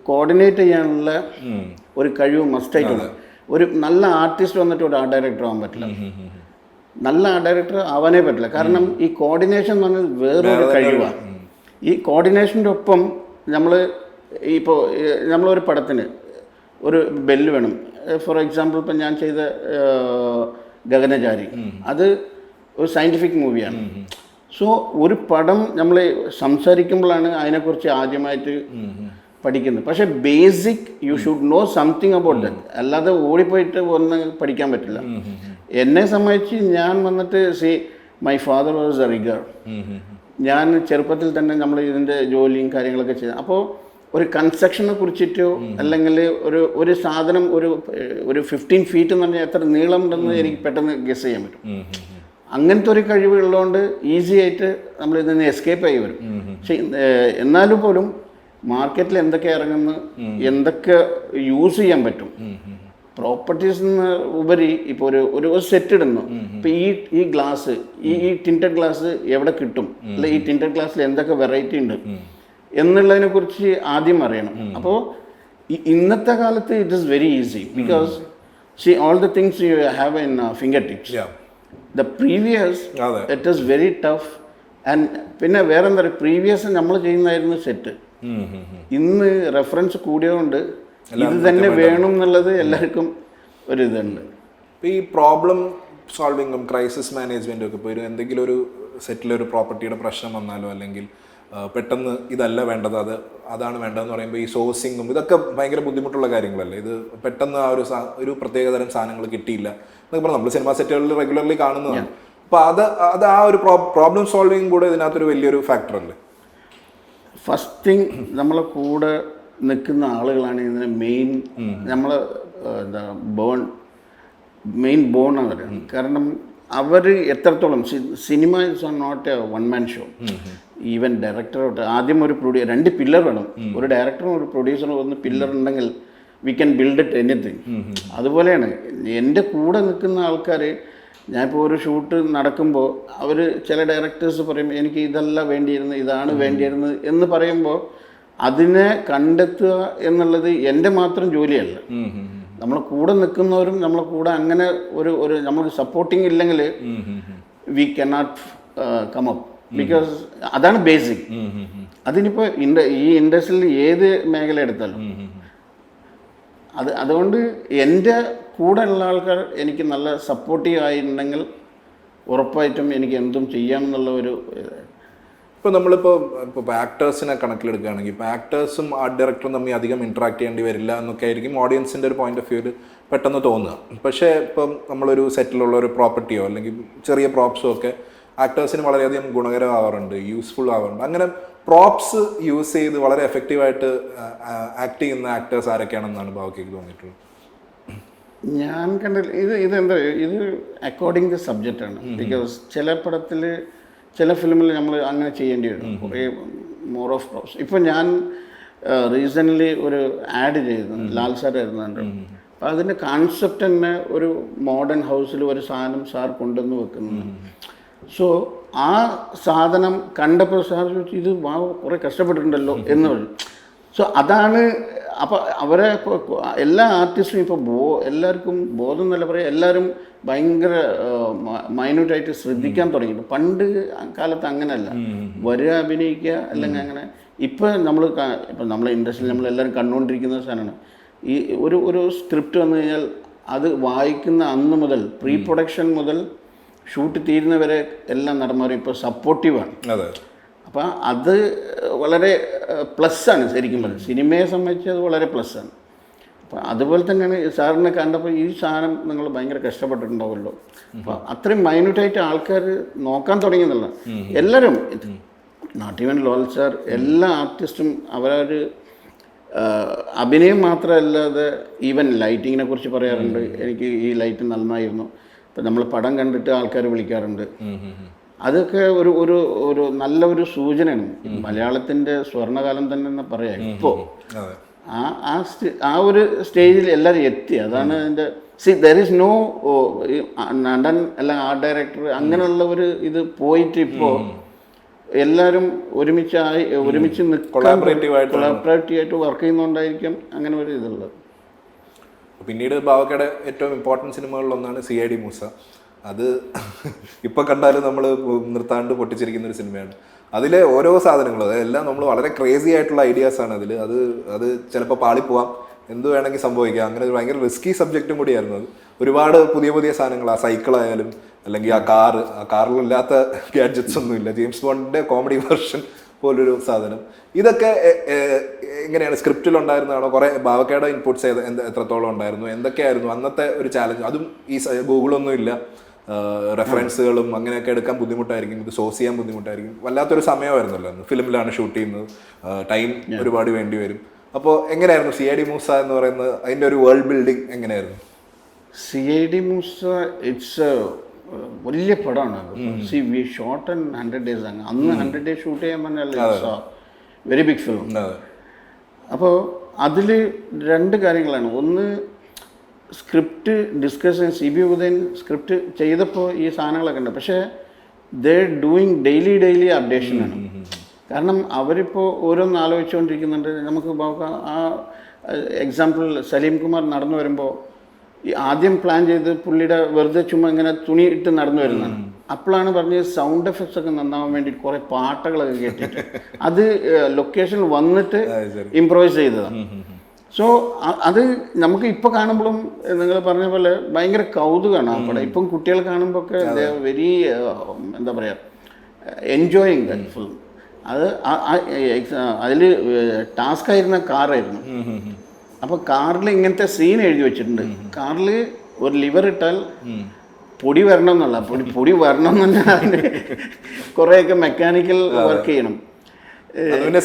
A: കോർഡിനേറ്റ് ചെയ്യാനുള്ള ഒരു കഴിവ് മസ്റ്റായിട്ടുണ്ട്. ഒരു നല്ല ആർട്ടിസ്റ്റ് വന്നിട്ട് ഒരു ആർട്ട് ഡയറക്ടർ ആവാൻ പറ്റില്ല. നല്ല ആർട്ട് ഡയറക്ടർ ആവാനേ പറ്റില്ല. കാരണം ഈ കോർഡിനേഷൻ എന്ന് പറഞ്ഞാൽ വേറൊരു കഴിവാണ്. ഈ കോർഡിനേഷൻ്റെ ഒപ്പം നമ്മൾ ഇപ്പോൾ നമ്മളൊരു പടത്തിന് ഒരു ബെല്ല് വേണം. ഫോർ എക്സാമ്പിൾ ഇപ്പം ഞാൻ ചെയ്ത ഗഗനചാരി, അത് ഒരു സയൻറ്റിഫിക് മൂവിയാണ്. സോ ഒരു പടം നമ്മൾ സംസാരിക്കുമ്പോഴാണ് അതിനെക്കുറിച്ച് ആദ്യമായിട്ട് പഠിക്കുന്നത്. പക്ഷേ basic you should know something about that. അല്ലാതെ ഓടിപ്പോയിട്ട് ഒന്ന് പഠിക്കാൻ പറ്റില്ല. എന്നെ സംബന്ധിച്ച് ഞാൻ വന്നിട്ട് my father was A rigger. ഞാൻ ചെറുപ്പത്തിൽ തന്നെ നമ്മൾ ഇതിൻ്റെ ജോലിയും കാര്യങ്ങളൊക്കെ ചെയ്തു. അപ്പോൾ ഒരു കൺസ്ട്രക്ഷനെ കുറിച്ചിട്ടോ അല്ലെങ്കിൽ ഒരു സാധനം ഒരു 15 ഫീറ്റ് എന്ന് പറഞ്ഞാൽ എത്ര നീളം ഉണ്ടെന്ന് എനിക്ക് പെട്ടെന്ന് ഗസ് ചെയ്യാൻ പറ്റും. അങ്ങനത്തെ ഒരു കഴിവ് ഉള്ളതുകൊണ്ട് ഈസി ആയിട്ട് നമ്മൾ ഇതിൽ നിന്ന് എസ്കേപ്പ് ആയി വരും. പക്ഷെ എന്നാലും പോലും മാർക്കറ്റിൽ എന്തൊക്കെ ഇറങ്ങുന്നു, എന്തൊക്കെ യൂസ് ചെയ്യാൻ പറ്റും, പ്രോപ്പർട്ടീസിന് ഉപരി ഇപ്പോൾ ഒരു സെറ്റ് ഇടുന്നു. ഇപ്പം ഈ ഗ്ലാസ്, ഈ ടിൻറ്റഡ് ഗ്ലാസ് എവിടെ കിട്ടും, അല്ലെ ഈ ടിൻറ്റഡ് ഗ്ലാസ്സിൽ എന്തൊക്കെ വെറൈറ്റി ഉണ്ട് എന്നുള്ളതിനെ കുറിച്ച് ആദ്യം അറിയണം. അപ്പോൾ ഇന്നത്തെ കാലത്ത് it is very easy because all the things you have in finger tips. The previous it is very tough. And പിന്നെ വേറെ എന്താ പറയുക, പ്രീവിയസ് നമ്മൾ ചെയ്യുന്നതായിരുന്നു സെറ്റ്. ഇന്ന് റെഫറൻസ് കൂടിയതുകൊണ്ട് ഇത് തന്നെ വേണം എന്നുള്ളത് എല്ലാവർക്കും ഒരു ഇതുണ്ട്.
B: ഇപ്പോൾ ഈ പ്രോബ്ലം സോൾവിങ്ങും ക്രൈസിസ് മാനേജ്മെൻറ്റും ഒക്കെ ഇപ്പോൾ എന്തെങ്കിലും ഒരു സെറ്റിലൊരു പ്രോപ്പർട്ടിയുടെ പ്രശ്നം വന്നാലോ അല്ലെങ്കിൽ പെട്ടെന്ന് ഇതല്ല വേണ്ടത് അതാണ് വേണ്ടതെന്ന് പറയുമ്പോൾ ഈ സോഴ്സിങ്ങും ഇതൊക്കെ ഭയങ്കര ബുദ്ധിമുട്ടുള്ള കാര്യങ്ങളല്ലേ. ഇത് പെട്ടെന്ന് ആ ഒരു പ്രത്യേകതരം സാധനങ്ങൾ കിട്ടിയില്ല എന്നൊക്കെ പറഞ്ഞാൽ നമ്മൾ സിനിമാ സെറ്റുകളിൽ റെഗുലർലി കാണുന്നതാണ്. അപ്പോൾ അത് ആ ഒരു പ്രോബ്ലം സോൾവിങ് കൂടെ ഇതിനകത്തൊരു വലിയൊരു ഫാക്ടറല്ലേ.
A: ഫസ്റ്റ് തിങ് നമ്മളെ കൂടെ നിൽക്കുന്ന ആളുകളാണ് ഇതിന് മെയിൻ. നമ്മൾ എന്താ മെയിൻ ബോൺ ആണ് പറയുന്നത്. കാരണം അവർ എത്രത്തോളം cinema is not a one man show. Even ഡയറക്ടറോട്ട് ആദ്യം രണ്ട് പില്ലർ വേണം. ഒരു ഡയറക്ടറും ഒരു പ്രൊഡ്യൂസറും ഒന്ന് പില്ലർ ഉണ്ടെങ്കിൽ we can build it anything. അതുപോലെയാണ് എൻ്റെ കൂടെ നിൽക്കുന്ന ആൾക്കാർ. ഞാനിപ്പോൾ ഒരു ഷൂട്ട് നടക്കുമ്പോൾ അവർ ചില ഡയറക്ടേഴ്സ് പറയും എനിക്ക് ഇതല്ല വേണ്ടിയിരുന്നത്, ഇതാണ് വേണ്ടിയിരുന്നത് എന്ന് പറയുമ്പോൾ അതിനെ കണ്ടെത്തുക എന്നുള്ളത് എൻ്റെ മാത്രം ജോലിയല്ല. നമ്മളെ കൂടെ നിൽക്കുന്നവരും നമ്മളെ കൂടെ അങ്ങനെ ഒരു നമ്മൾ സപ്പോർട്ടിങ് ഇല്ലെങ്കിൽ we cannot come up. Because അതാണ് ബേസിക്. അതിനിപ്പോൾ ഈ ഇൻഡസ്ട്രിയിൽ ഏത് മേഖല എടുത്താലും അതുകൊണ്ട് എൻ്റെ കൂടെ ഉള്ള ആൾക്കാർ എനിക്ക് നല്ല സപ്പോർട്ടീവ് ആയിട്ടുണ്ടെങ്കിൽ ഉറപ്പായിട്ടും എനിക്ക് എന്തും ചെയ്യാമെന്നുള്ള ഒരു.
B: ഇപ്പോൾ ഇപ്പോൾ ആക്ടേഴ്സിനെ കണക്കിലെടുക്കുകയാണെങ്കിൽ ഇപ്പോൾ ആക്ടേഴ്സും ആർട്ട് ഡയറക്ടറും തമ്മിൽ അധികം ഇൻട്രാക്ട് ചെയ്യേണ്ടി വരില്ല എന്നൊക്കെ ആയിരിക്കും ഓഡിയൻസിൻ്റെ ഒരു പോയിന്റ് ഓഫ് വ്യൂവിൽ പെട്ടെന്ന് തോന്നുക. പക്ഷേ ഇപ്പം നമ്മളൊരു സെറ്റിലുള്ള ഒരു പ്രോപ്പർട്ടിയോ അല്ലെങ്കിൽ ചെറിയ പ്രോപ്സോ ഒക്കെ ആക്ടേഴ്സിന് വളരെയധികം ഗുണകരമാവാറുണ്ട്, യൂസ്ഫുൾ ആവാറുണ്ട്. അങ്ങനെ പ്രോപ്സ് യൂസ് ചെയ്ത് വളരെ എഫക്റ്റീവായിട്ട് ആക്ട് ചെയ്യുന്ന ആക്ടേഴ്സ് ആരൊക്കെയാണെന്നാണ് ഭാവയ്ക്ക് തോന്നിയിട്ടുള്ളത്?
A: ഞാൻ ഇതെന്താ ഇത് അക്കോർഡിംഗ് ടു സബ്ജക്റ്റാണ്. ബിക്കോസ് ചില പടത്തിൽ ചില ഫിലിമിൽ നമ്മൾ അങ്ങനെ ചെയ്യേണ്ടി വരും, കുറേ മോർ ഓഫ് പ്രോപ്സ്. ഇപ്പോൾ ഞാൻ റീസെൻ്റ്ലി ഒരു ആഡ് ചെയ്തു, ലാൽ സാർ ആയിരുന്നുണ്ട്. അപ്പോൾ അതിൻ്റെ കാൺസെപ്റ്റ് തന്നെ ഒരു മോഡേൺ ഹൗസിൽ ഒരു സാധനം സാർ കൊണ്ടുവന്ന് വെക്കുന്നു. സോ ആ സാധനം കണ്ടപ്പോൾ സാർ ചോദിച്ചു ഇത് കുറേ കഷ്ടപ്പെട്ടിട്ടുണ്ടല്ലോ എന്ന് പറഞ്ഞു. സോ അതാണ്. അപ്പോൾ അവരെ ഇപ്പോൾ എല്ലാ ആർട്ടിസ്റ്റും ഇപ്പോൾ എല്ലാവർക്കും ബോധം എന്നല്ല പറയുക, എല്ലാവരും ഭയങ്കര മൈന്യൂട്ടായിട്ട് ശ്രദ്ധിക്കാൻ തുടങ്ങിയിട്ട്. പണ്ട് കാലത്ത് അങ്ങനെയല്ല, വരിക അഭിനയിക്കുക അല്ലെങ്കിൽ അങ്ങനെ. ഇപ്പം നമ്മളെ ഇൻഡസ്ട്രിയിൽ നമ്മളെല്ലാവരും കണ്ടുകൊണ്ടിരിക്കുന്ന സാധനമാണ് ഈ ഒരു സ്ക്രിപ്റ്റ് വന്നു കഴിഞ്ഞാൽ അത് വായിക്കുന്ന അന്ന് മുതൽ പ്രീ പ്രൊഡക്ഷൻ മുതൽ ഷൂട്ട് തീരുന്നവരെ എല്ലാ നടന്മാരും ഇപ്പോൾ സപ്പോർട്ടീവാണ്.
B: അതെ.
A: അപ്പം അത് വളരെ പ്ലസ്സാണ് ശരിക്കും പറഞ്ഞത്. സിനിമയെ സംബന്ധിച്ച് അത് വളരെ പ്ലസ്സാണ്. അപ്പം അതുപോലെ തന്നെയാണ് സാറിനെ കണ്ടപ്പോൾ ഈ സാധനം നിങ്ങൾ ഭയങ്കര കഷ്ടപ്പെട്ടിട്ടുണ്ടാവുമല്ലോ. അപ്പം അത്രയും മൈന്യൂട്ടായിട്ട് ആൾക്കാർ നോക്കാൻ തുടങ്ങിയെന്നുള്ള എല്ലാവരും, നോട്ട് ഈവൻ ലോൽ സാർ, എല്ലാ ആർട്ടിസ്റ്റും അവരൊരു അഭിനയം മാത്രമല്ലാതെ ഈവൻ ലൈറ്റിങ്ങിനെ കുറിച്ച് പറയാറുണ്ട്. എനിക്ക് ഈ ലൈറ്റ് നന്നായിരുന്നു. ഇപ്പം നമ്മൾ പടം കണ്ടിട്ട് ആൾക്കാർ വിളിക്കാറുണ്ട്. അതൊക്കെ ഒരു ഒരു ഒരു നല്ല ഒരു സൂചനയാണ്. മലയാളത്തിൻ്റെ സ്വർണ്ണകാലം തന്നെ എന്ന് പറയാം. ഇപ്പോൾ ആ ഒരു സ്റ്റേജിൽ എല്ലാവരും എത്തി. അതാണ് അതിൻ്റെ ദർ ഈസ് നോ നടൻ അല്ല ആർട്ട് ഡയറക്ടർ അങ്ങനെയുള്ള ഒരു ഇത് പോയിട്ട് ഇപ്പോൾ എല്ലാവരും ഒരുമിച്ച് കൊളാബറേറ്റീവായിട്ട് വർക്ക് ചെയ്യുന്നതുകൊണ്ടായിരിക്കും അങ്ങനെ ഒരു ഇതുള്ളത്.
B: പിന്നീട് ബാവക്കയുടെ ഏറ്റവും ഇമ്പോർട്ടൻറ്റ് സിനിമകളിലൊന്നാണ് CID മൂസ. അത് ഇപ്പോൾ കണ്ടാലും നമ്മൾ നിർത്താണ്ട് പൊട്ടിച്ചിരിക്കുന്ന ഒരു സിനിമയാണ്. അതിലെ ഓരോ സാധനങ്ങളും അതെല്ലാം നമ്മൾ വളരെ ക്രേസി ആയിട്ടുള്ള ഐഡിയാസാണ് അതിൽ. അത് ചിലപ്പോൾ പാളിപ്പോവാം, എന്ത് വേണമെങ്കിൽ സംഭവിക്കാം. അങ്ങനെ ഒരു ഭയങ്കര റിസ്കി സബ്ജക്റ്റും കൂടിയായിരുന്നു അത്. ഒരുപാട് പുതിയ സൈക്കിൾ ആ സൈക്കിളായാലും അല്ലെങ്കിൽ ആ കാറിലില്ലാത്ത ഗാഡ്ജറ്റ്സ് ഒന്നുമില്ല. ജെയിംസ് ബോണ്ടിൻ്റെ കോമഡി വെർഷൻ പോലൊരു സാധനം. ഇതൊക്കെ എങ്ങനെയാണ് സ്ക്രിപ്റ്റിലുണ്ടായിരുന്നതാണോ? കുറേ ബാവക്കയുടെ ഇൻപുട്സ് എത്രത്തോളം ഉണ്ടായിരുന്നു? എന്തൊക്കെയായിരുന്നു അന്നത്തെ ഒരു ചാലഞ്ച്? അതും ഈ ഗൂഗിളൊന്നും ഇല്ല, റെഫറൻസുകളും അങ്ങനെയൊക്കെ എടുക്കാൻ ബുദ്ധിമുട്ടായിരിക്കും, ഇത് സോഴ്സ് ചെയ്യാൻ ബുദ്ധിമുട്ടായിരിക്കും. വല്ലാത്തൊരു സമയമായിരുന്നല്ലോ അന്ന്. ഫിലിമിലാണ് ഷൂട്ട് ചെയ്യുന്നത്, ടൈം ഒരുപാട് വേണ്ടി വരും. അപ്പോൾ എങ്ങനെയായിരുന്നു CID മൂസ എന്ന് പറയുന്നത്? അതിൻ്റെ ഒരു വേൾഡ് ബിൽഡിംഗ് എങ്ങനെയായിരുന്നു?
A: CID മൂസ ഇറ്റ്സ് വലിയ പടമാണ്. C V shot in 100 days ആണ്. അന്ന് 100 days ഷൂട്ട് ചെയ്യാൻ പറഞ്ഞാൽ ഇറ്റ്സ് വെരി ബിഗ് ഫിലിം. അപ്പോൾ അതിൽ രണ്ട് കാര്യങ്ങളാണ്. ഒന്ന്, script discussion. CB Udayan script ചെയ്തപ്പോൾ ഈ സാധനങ്ങളൊക്കെ ഉണ്ട്. പക്ഷേ ദേ ഡൂയിങ് ഡെയിലി അപ്ഡേഷനാണ്. കാരണം അവരിപ്പോൾ ഓരോന്ന് ആലോചിച്ചുകൊണ്ടിരിക്കുന്നുണ്ട്. നമുക്ക് ആ എക്സാമ്പിൾ സലീം കുമാർ നടന്നു വരുമ്പോൾ ഈ ആദ്യം പ്ലാൻ ചെയ്ത് പുള്ളിയുടെ വെറുതെ ചുമ്മാ ഇങ്ങനെ തുണി ഇട്ട് നടന്നു വരുന്നതാണ്. അപ്പോഴാണ് പറഞ്ഞത് സൗണ്ട് എഫക്ട്സ് ഒക്കെ നന്നാവാൻ വേണ്ടി കുറേ പാട്ടുകളൊക്കെ കേട്ടിട്ട് അത് ലൊക്കേഷനിൽ വന്നിട്ട് ഇംപ്രൂവൈസ് ചെയ്തതാണ്. സോ അത് നമുക്ക് ഇപ്പോൾ കാണുമ്പോഴും നിങ്ങൾ പറഞ്ഞ പോലെ ഭയങ്കര കൗതുകമാണ് ആ പടം. ഇപ്പം കുട്ടികൾ കാണുമ്പോൾ ഒക്കെ വെരി എന്താ പറയുക എൻജോയിങ് ദാറ്റ് ഫിലിം. അത് അതിൽ ടാസ്ക് ആയിരുന്ന കാറായിരുന്നു. അപ്പോൾ കാറിൽ ഇങ്ങനത്തെ സീൻ എഴുതി വെച്ചിട്ടുണ്ട്. കാറിൽ ഒരു ലിവർ ഇട്ടാൽ പൊടി വരണം എന്നുള്ള പൊടി വരണം എന്ന് പറഞ്ഞാൽ കുറേയൊക്കെ മെക്കാനിക്കൽ വർക്ക് ചെയ്യണം.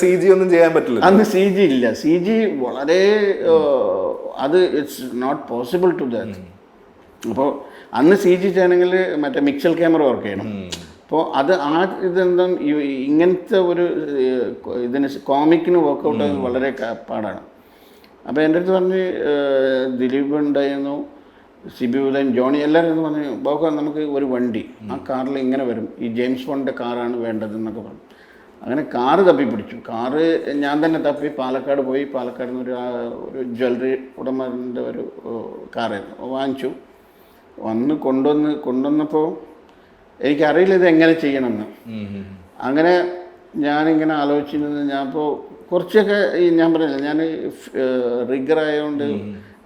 B: CG ഒന്നും ചെയ്യാൻ പറ്റില്ല
A: അന്ന്. CG ഇല്ല. CG വളരെ അത് it's not possible to that. അപ്പോൾ അന്ന് CG ചെയ്യണമെങ്കിൽ മറ്റേ മിക്സൽ ക്യാമറ വർക്ക് ചെയ്യണം. അപ്പോൾ അത് ഇതെന്താ ഇങ്ങനത്തെ ഒരു ഇതിന് കോമിക്കിന് വർക്കൗട്ട് ആയത് വളരെ പാടാണ്. അപ്പോൾ എൻ്റെ അടുത്ത് പറഞ്ഞ് ദിലീപ് ഉണ്ടായിരുന്നു, CB ഉദയൻ, ജോണി, എല്ലാവരും പറഞ്ഞു ബോക്ക നമുക്ക് ഒരു വണ്ടി ആ കാറിൽ ഇങ്ങനെ വരും, ഈ ജെയിംസ് ബോണ്ടിൻ്റെ കാറാണ് വേണ്ടതെന്നൊക്കെ പറഞ്ഞു. അങ്ങനെ കാറ് തപ്പിപ്പിടിച്ചു. കാറ് ഞാൻ തന്നെ തപ്പി പാലക്കാട് പോയി. പാലക്കാട് നിന്ന് ഒരു ജ്വല്ലറി ഉടമൻ്റെ ഒരു കാറായിരുന്നു, വാങ്ങിച്ചു. കൊണ്ടുവന്നപ്പോൾ എനിക്കറിയില്ല ഇത് എങ്ങനെ ചെയ്യണമെന്ന്. അങ്ങനെ ഞാനിങ്ങനെ ആലോചിച്ചിരുന്നത്, ഞാനിപ്പോൾ കുറച്ചൊക്കെ ഞാൻ പറഞ്ഞില്ല, ഞാൻ റിഗറായതുകൊണ്ട്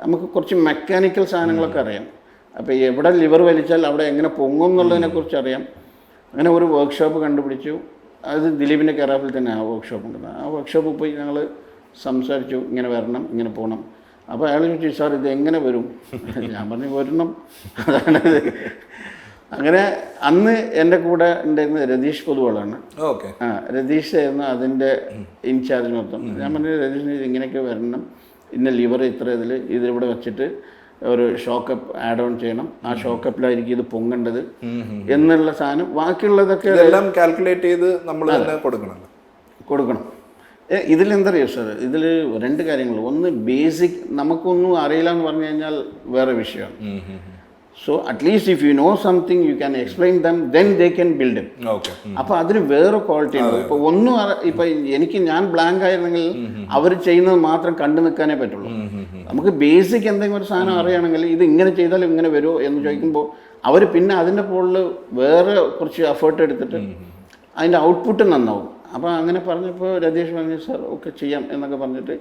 A: നമുക്ക് കുറച്ച് മെക്കാനിക്കൽ സാധനങ്ങളൊക്കെ അറിയാം. അപ്പോൾ എവിടെ ലിവർ വലിച്ചാൽ അവിടെ എങ്ങനെ പൊങ്ങും എന്നുള്ളതിനെക്കുറിച്ച് അറിയാം. അങ്ങനെ ഒരു വർക്ക്ഷോപ്പ് കണ്ടുപിടിച്ചു. അത് ദിലീപിൻ്റെ കെയറാഫിൽ തന്നെ ആ വർക്ക്ഷോപ്പ് ഉണ്ട്. ആ വർക്ക്ഷോപ്പിൽ പോയി ഞങ്ങൾ സംസാരിച്ചു, ഇങ്ങനെ വരണം, ഇങ്ങനെ പോകണം. അപ്പോൾ അയാൾ ചോദിച്ചു, സാർ ഇത് എങ്ങനെ വരും? ഞാൻ പറഞ്ഞു വരണം, അതാണ്. അങ്ങനെ അന്ന് എൻ്റെ കൂടെ ഉണ്ടായിരുന്നത് രതീഷ് പൊതുവാളാണ്. രതീഷ് ആയിരുന്നു അതിൻ്റെ ഇൻചാർജ് മൊത്തം. ഞാൻ പറഞ്ഞു രതീഷിന് ഇങ്ങനെയൊക്കെ വരണം, ഇന്ന ലിവർ ഇത്ര ഇതിലിവിടെ വെച്ചിട്ട് ഒരു ഷോക്കപ്പ് ആഡ് ഓൺ ചെയ്യണം, ആ ഷോക്കപ്പിലായിരിക്കും ഇത് പൊങ്ങേണ്ടത് എന്നുള്ള സാധനം. ബാക്കിയുള്ളതൊക്കെ
B: എല്ലാം കാൽക്കുലേറ്റ് ചെയ്ത് നമ്മൾ തന്നെ കൊടുക്കണം.
A: ഇതിലെന്താ അറിയോ സാർ, ഇതിൽ രണ്ട് കാര്യങ്ങൾ. ഒന്ന്, ബേസിക് നമുക്കൊന്നും അറിയില്ല എന്ന് പറഞ്ഞു കഴിഞ്ഞാൽ വേറെ വിഷയമാണ്. So at least if you know something you can explain dum, then they can build it. അപ്പോൾ അതിന് വേറെ ക്വാളിറ്റി ഉണ്ട്. ഇപ്പോൾ ഒന്നും ഇപ്പം ഞാൻ ബ്ലാങ്ക് ആയിരുന്നെങ്കിൽ അവർ ചെയ്യുന്നത് മാത്രം കണ്ടു നിൽക്കാനേ പറ്റുള്ളൂ. നമുക്ക് ബേസിക് എന്തെങ്കിലും ഒരു സാധനം അറിയുകയാണെങ്കിൽ ഇത് ഇങ്ങനെ ചെയ്താൽ ഇങ്ങനെ വരുമോ എന്ന് ചോദിക്കുമ്പോൾ അവർ പിന്നെ അതിൻ്റെ മുകളിൽ വേറെ കുറച്ച് എഫേർട്ട് എടുത്തിട്ട് അതിൻ്റെ ഔട്ട്പുട്ട് നന്നാവും. അപ്പോൾ അങ്ങനെ പറഞ്ഞപ്പോൾ രതീഷ് പറഞ്ഞു, സാർ ഓക്കെ ചെയ്യാം എന്നൊക്കെ പറഞ്ഞിട്ട്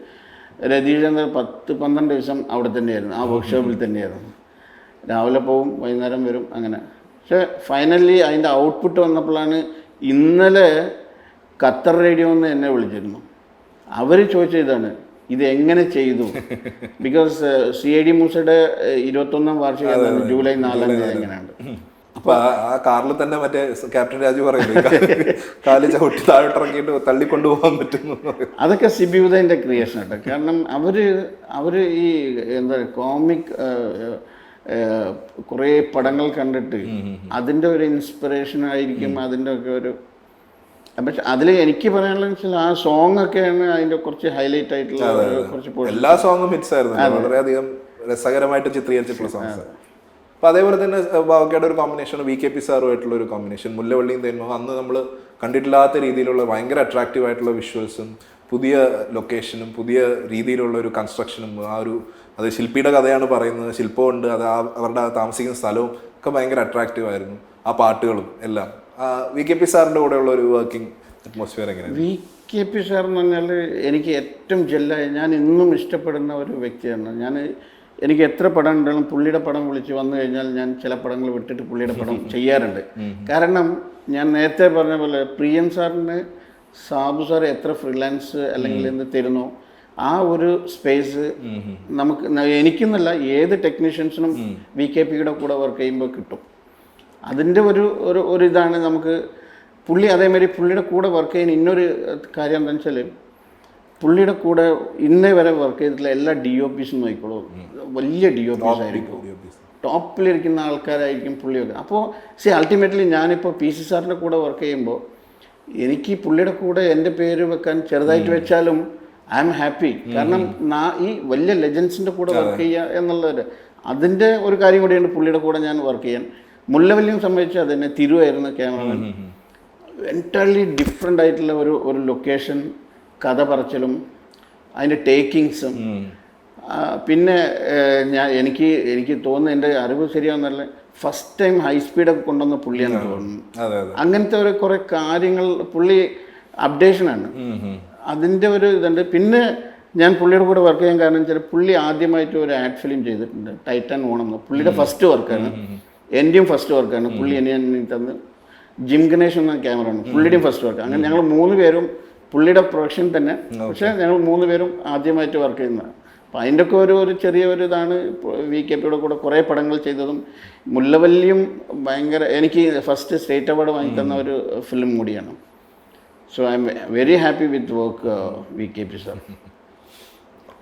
A: രതീഷ് 10-12 ദിവസം അവിടെ തന്നെയായിരുന്നു, ആ വർക്ക്ഷോപ്പിൽ തന്നെയായിരുന്നു. രാവിലെ പോവും വൈകുന്നേരം വരും അങ്ങനെ. പക്ഷെ ഫൈനലി അതിൻ്റെ ഔട്ട്പുട്ട് വന്നപ്പോഴാണ് ഇന്നലെ ഖത്തർ റേഡിയോ എന്ന് എന്നെ വിളിച്ചിരുന്നു. അവർ ചോദിച്ച ഇതാണ്, ഇത് എങ്ങനെ ചെയ്തു? ബിക്കോസ് CID മൂസയുടെ 21ാം വാർഷികം ജൂലൈ 4 എങ്ങനെയുണ്ട്.
B: അപ്പൊ ആ കാറിൽ തന്നെ മറ്റേ ക്യാപ്റ്റൻ രാജു പറയുന്നത് കാല് ചവിട്ടി താഴോട്ടിറങ്ങിയിട്ട് തള്ളിക്കൊണ്ടുപോകാൻ പറ്റുന്നു.
A: അതൊക്കെ സിബി ഉദയൻ്റെ ക്രിയേഷൻ ആട്ടോ. കാരണം അവർ ഈ എന്താ കോമിക് കുറേ പടങ്ങൾ കണ്ടിട്ട് അതിൻ്റെ ഒരു ഇൻസ്പിറേഷൻ ആയിരിക്കും അതിൻ്റെ ഒക്കെ ഒരു. പക്ഷെ അതിൽ എനിക്ക് പറയാനുള്ളത് വെച്ചാൽ ആ സോങ് ഒക്കെയാണ് അതിൻ്റെ കുറച്ച് ഹൈലൈറ്റ് ആയിട്ടുള്ള കുറച്ച്.
B: എല്ലാ സോങ്ങും ഹിറ്റ്സ് ആയിരുന്നു, വളരെയധികം രസകരമായിട്ട് ചിത്രീകരിച്ചിട്ടുള്ള സോങ്സ്. അപ്പൊ അതേപോലെ തന്നെ ബാവക്കയുടെ ഒരു കോമ്പിനേഷൻ VKP സാറുമായിട്ടുള്ള ഒരു കോമ്പിനേഷൻ, മുല്ലവള്ളിയും തേന്മോ. അന്ന് നമ്മൾ കണ്ടിട്ടില്ലാത്ത രീതിയിലുള്ള ഭയങ്കര അട്രാക്റ്റീവ് ആയിട്ടുള്ള വിഷ്വൽസും പുതിയ ലൊക്കേഷനും പുതിയ രീതിയിലുള്ള ഒരു കൺസ്ട്രക്ഷനും അത് ശില്പിയുടെ കഥയാണ് പറയുന്നത്, ശില്പമുണ്ട്, അത് അവരുടെ താമസിക്കുന്ന സ്ഥലവും ഒക്കെ ഭയങ്കര അട്രാക്റ്റീവ് ആയിരുന്നു. ആ പാട്ടുകളും എല്ലാം. VKP സാറിൻ്റെ കൂടെയുള്ള ഒരു വർക്കിംഗ് അറ്റ്മോസ്ഫിയർ എങ്ങനെയാണ്?
A: VKP സാർ എന്ന് പറഞ്ഞാൽ എനിക്ക് ഏറ്റവും ജെല്ലായ, ഞാൻ ഇന്നും ഇഷ്ടപ്പെടുന്ന ഒരു വ്യക്തിയാണ്. എനിക്ക് എത്ര പടം ഉണ്ടെങ്കിലും പുള്ളിയുടെ പടം വിളിച്ച് വന്നു കഴിഞ്ഞാൽ ഞാൻ ചില പടങ്ങൾ വിട്ടിട്ട് പുള്ളിയുടെ പടം ചെയ്യാറുണ്ട്. കാരണം ഞാൻ നേരത്തെ പറഞ്ഞ പോലെ പ്രിയൻ സാറിന് സാബു സാർ എത്ര ഫ്രീലാൻസ് അല്ലെങ്കിൽ എന്ത് തരുന്നോ ആ ഒരു സ്പേസ് നമുക്ക്, എനിക്കെന്നല്ല ഏത് ടെക്നീഷ്യൻസിനും VKPയുടെ കൂടെ വർക്ക് ചെയ്യുമ്പോൾ കിട്ടും. അതിൻ്റെ ഒരു ഇതാണ് നമുക്ക്. പുള്ളി അതേമാതിരി പുള്ളിയുടെ കൂടെ വർക്ക് ചെയ്യുന്ന ഇന്നൊരു കാര്യം എന്താണെന്ന് വെച്ചാൽ, പുള്ളിയുടെ കൂടെ ഇന്നേ വരെ വർക്ക് ചെയ്തിട്ടുള്ള എല്ലാ DOPs നോക്കിക്കോളൂ, വലിയ DOPs ആയിരിക്കും, ടോപ്പിലിരിക്കുന്ന ആൾക്കാരായിരിക്കും പുള്ളിയൊക്കെ. അപ്പോൾ അൾട്ടിമേറ്റ്ലി ഞാനിപ്പോൾ PC സാറിൻ്റെ കൂടെ വർക്ക് ചെയ്യുമ്പോൾ എനിക്ക് പുള്ളിയുടെ കൂടെ എൻ്റെ പേര് വെക്കാൻ ചെറുതായിട്ട് വെച്ചാലും ഐ എം ഹാപ്പി. കാരണം ഈ വലിയ ലെജൻസിൻ്റെ കൂടെ വർക്ക് ചെയ്യുക എന്നുള്ളത് അതിൻ്റെ ഒരു കാര്യം കൂടിയാണ് പുള്ളിയുടെ കൂടെ ഞാൻ വർക്ക് ചെയ്യാൻ. മുല്ലവല്ലിയും സംബന്ധിച്ച് അത് തന്നെ, തിരുവായിരുന്നു ക്യാമറമാൻ. എൻറ്റയർലി ഡിഫറെൻ്റ് ആയിട്ടുള്ള ഒരു ലൊക്കേഷൻ, കഥ പറച്ചിലും അതിൻ്റെ ടേക്കിങ്സും. പിന്നെ എനിക്ക് തോന്നുന്നു, എൻ്റെ അറിവ് ശരിയാവുന്നല്ല, ഫസ്റ്റ് ടൈം ഹൈ സ്പീഡൊക്കെ കൊണ്ടുവന്ന പുള്ളിയാണെന്ന് തോന്നുന്നു. അങ്ങനത്തെ കുറേ കാര്യങ്ങൾ പുള്ളി അപ്ഡേഷനാണ്. അതിൻ്റെ ഒരു ഇതുണ്ട്. പിന്നെ ഞാൻ പുള്ളിയുടെ കൂടെ വർക്ക് ചെയ്യാൻ കാരണം വെച്ചാൽ പുള്ളി ആദ്യമായിട്ട് ഒരു ആഡ് ഫിലിം ചെയ്തിട്ടുണ്ട്, ടൈറ്റാൻ ഓണം. പുള്ളിയുടെ ഫസ്റ്റ് വർക്കാണ്, എൻ്റെയും ഫസ്റ്റ് വർക്കാണ്. പുള്ളി എന്നെ തന്ന് ജിം ഗണേഷ് എന്ന ക്യാമറയാണ് പുള്ളിയുടെയും ഫസ്റ്റ് വർക്ക്. അങ്ങനെ ഞങ്ങൾ 3 പേരും പുള്ളിയുടെ പ്രൊഡക്ഷൻ തന്നെ, പക്ഷേ ഞങ്ങൾ 3 പേരും ആദ്യമായിട്ട് വർക്ക് ചെയ്യുന്നതാണ്. അപ്പോൾ അതിൻ്റെ ഒക്കെ ഒരു ചെറിയ ഇതാണ്. VKPയുടെ കൂടെ കുറേ പടങ്ങൾ ചെയ്തതും. മുല്ലവല്ലിയും ഭയങ്കര, എനിക്ക് ഫസ്റ്റ് സ്റ്റേറ്റ് അവാർഡ് വാങ്ങിത്തന്ന ഒരു ഫിലിം കൂടിയാണ്. So I am very happy with work VKP sir.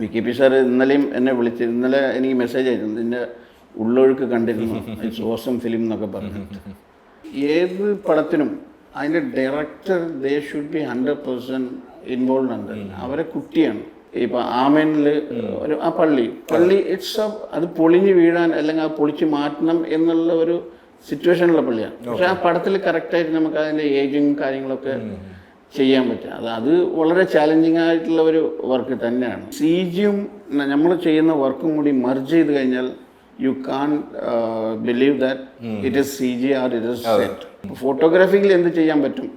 A: VKP sir ഇന്നലെയും എന്നെ വിളിച്ച്, ഇന്നലെ എനിക്ക് മെസ്സേജ് അയച്ചു, ഇതിൻ്റെ ഉള്ളൊഴുക്ക് കണ്ടിരുന്നു, ഇറ്റ്സ് ഓസം ഫിലിം എന്നൊക്കെ പറഞ്ഞു. ഏത് പടത്തിനും അതിൻ്റെ director they should be 100% involve ഉണ്ട്. അവരെ കുട്ടിയാണ്. ഇപ്പം ആമേനിൽ ആ പള്ളി ഇറ്റ്സ് അത് പൊളിഞ്ഞ് വീഴാൻ അല്ലെങ്കിൽ അത് പൊളിച്ച് മാറ്റണം എന്നുള്ള ഒരു സിറ്റുവേഷനുള്ള പള്ളിയാണ്. പക്ഷെ ആ പടത്തിൽ കറക്റ്റായിട്ട് നമുക്ക് അതിൻ്റെ ഏജിങ് കാര്യങ്ങളൊക്കെ ചെയ്യാൻ പറ്റും. അത് വളരെ ചാലഞ്ചിങ് ആയിട്ടുള്ള ഒരു വർക്ക് തന്നെയാണ്. CGയും നമ്മൾ ചെയ്യുന്ന വർക്കും കൂടി മെർജ് ചെയ്ത് കഴിഞ്ഞാൽ you can believe that it is CG or it is set. ഫോട്ടോഗ്രാഫിയിൽ എന്ത് ചെയ്യാൻ പറ്റും,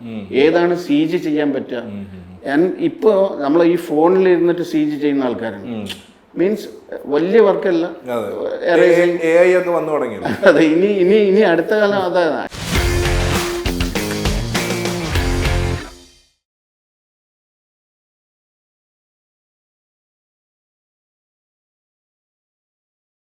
A: ഏതാണ് CG ചെയ്യാൻ പറ്റുക. ഇപ്പോൾ നമ്മൾ ഈ ഫോണിൽ ഇരുന്നിട്ട് CG ചെയ്യുന്ന ആൾക്കാരാണ്. മീൻസ് വലിയ വർക്കല്ല,
B: AI ഒക്കെ വന്നു തുടങ്ങി.
A: അതെ, ഇനി അടുത്ത കാലം അതാണ്.